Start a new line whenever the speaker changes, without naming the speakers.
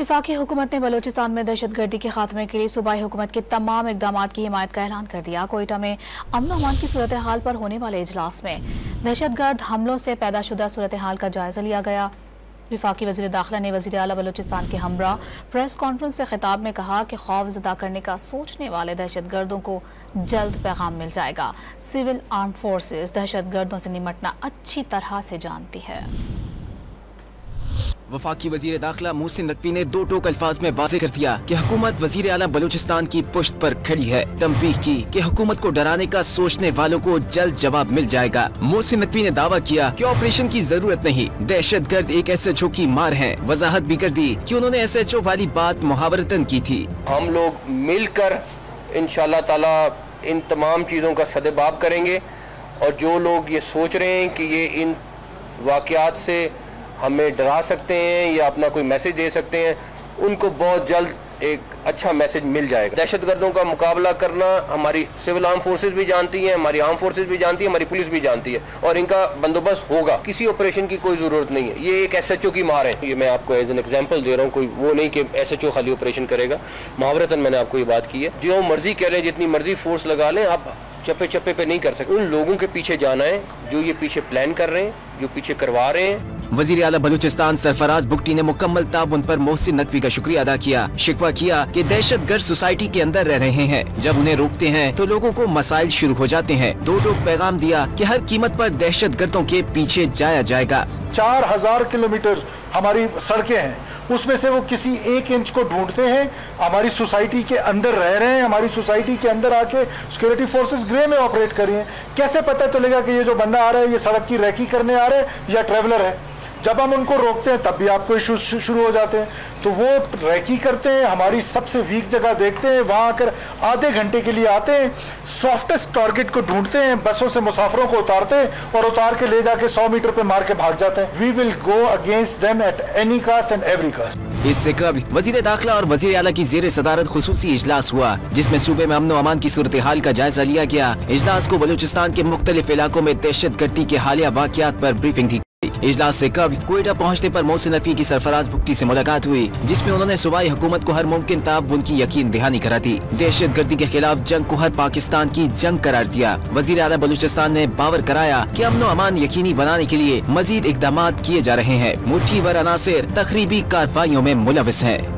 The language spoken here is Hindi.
वफाकी हुकूमत ने बलूचिस्तान में दहशतगर्दी के खात्मे के लिए सूबाई हुकूमत के तमाम इकदाम की हिमायत का ऐलान कर दिया। कोयटा में अमन अमान की सूरत हाल पर होने वाले इजलास में दहशतगर्द हमलों से पैदा शुदा सूरत हाल का जायजा लिया गया। वफाकी वज़ीर दाखिला ने वज़ीर आला बलूचिस्तान के हमरा प्रेस कॉन्फ्रेंस से खिताब में कहा कि खौफजदा करने का सोचने वाले दहशतगर्दों को जल्द पैगाम मिल जाएगा। सिविल आर्म फोर्सेस दहशतगर्दों से निमटना अच्छी तरह से जानती है।
वफाकी वजीर दाखिला मोहसिन नकवी ने दो टोक अल्फाज में वाज़ेह कर दिया कि हुकूमत वजीर आला बलूचिस्तान की पुश्त पर खड़ी है। तंबीह की कि हुकूमत को डराने का सोचने वालों को जल्द जवाब मिल जाएगा। मोहसिन नकवी ने दावा किया कि ऑपरेशन की जरूरत नहीं, दहशतगर्द एक SHO की मार है। वजाहत भी कर दी कि उन्होंने SHO वाली बात मुहावरतन की थी।
हम लोग मिलकर इंशाअल्लाह ताला इन तमाम चीज़ों का सदेबाब करेंगे और जो लोग ये सोच रहे हैं कि ये इन वाक़यात से हमें डरा सकते हैं या अपना कोई मैसेज दे सकते हैं, उनको बहुत जल्द एक अच्छा मैसेज मिल जाएगा। दहशतगर्दों का मुकाबला करना हमारी सिविल आर्म फोर्सेस भी जानती हैं, हमारी आर्म फोर्सेस भी जानती है, हमारी पुलिस भी जानती है और इनका बंदोबस्त होगा। किसी ऑपरेशन की कोई ज़रूरत नहीं है। ये एक SHO की मार है। ये मैं आपको एज एन एग्जांपल दे रहा हूँ, कोई वो नहीं कि SHO खाली ऑपरेशन करेगा। मुहावरतन मैंने आपको ये बात की है। जो मर्जी कह लें, जितनी मर्जी फोर्स लगा लें, आप चप्पे चप्पे पे नहीं कर सकते। उन लोगों के पीछे जाना है जो ये पीछे प्लान कर रहे हैं, जो पीछे करवा रहे हैं।
वजीर आला बलूचिस्तान सरफराज बुगटी ने मुकम्मल ताउन पर मोहसिन नकवी का शुक्रिया अदा किया। शिकवा किया कि दहशतगर्द सोसाइटी के अंदर रह रहे हैं, जब उन्हें रोकते हैं तो लोगों को मसाइल शुरू हो जाते हैं। दो टोक पैगाम दिया कि हर कीमत पर दहशतगर्दों के पीछे जाया जाएगा।
4000 किलोमीटर हमारी सड़कें हैं, उसमें से वो किसी 1 इंच को ढूंढते हैं। हमारी सोसाइटी के अंदर रह रहे हैं, हमारी सोसाइटी के अंदर आके सिक्योरिटी फोर्सेस ग्रे में ऑपरेट कर रही हैं। कैसे पता चलेगा कि ये जो बंदा आ रहा है ये सड़क की रैकी करने आ रहा है या ट्रेवलर है? जब हम उनको रोकते हैं तब भी आपको इशू शुरू हो जाते हैं। तो वो रैकी करते हैं, हमारी सबसे वीक जगह देखते हैं, वहां आकर आधे घंटे के लिए आते हैं, सॉफ्टेस्ट टारगेट को ढूंढते हैं, बसों से मुसाफिरों को उतारते हैं और उतार के ले जाके 100 मीटर पे मार के भाग जाते हैं। We will go against them at any cost and every cost.
इससे कबल वजीर दाखिला और वजीर आला की जेर सदारत खुसूसी इजलास हुआ, जिसमें सूबे में अमन अमान की सूरत हाल का जायजा लिया गया। इजलास को बलूचिस्तान के मुख्तलिफ इलाकों में दहशतगर्दी के हालिया वाक़यात पर ब्रीफिंग दी। इजलास से कबल कोयटा पहुंचने पर मोहसिन नकवी की सरफराज बुगटी से मुलाकात हुई, जिसमें उन्होंने सूबाई हुकूमत को हर मुमकिन ताउन की यकीन दहानी करा दी। दहशतगर्दी के खिलाफ जंग को हर पाकिस्तान की जंग करार दिया। वजीर आला बलूचिस्तान ने बावर कराया कि अमन अमान यकीनी बनाने के लिए मजीद इकदाम किए जा रहे हैं। मुट्ठी भर अनासिर तखरीबी कार्रवाइयों में मुलविस हैं।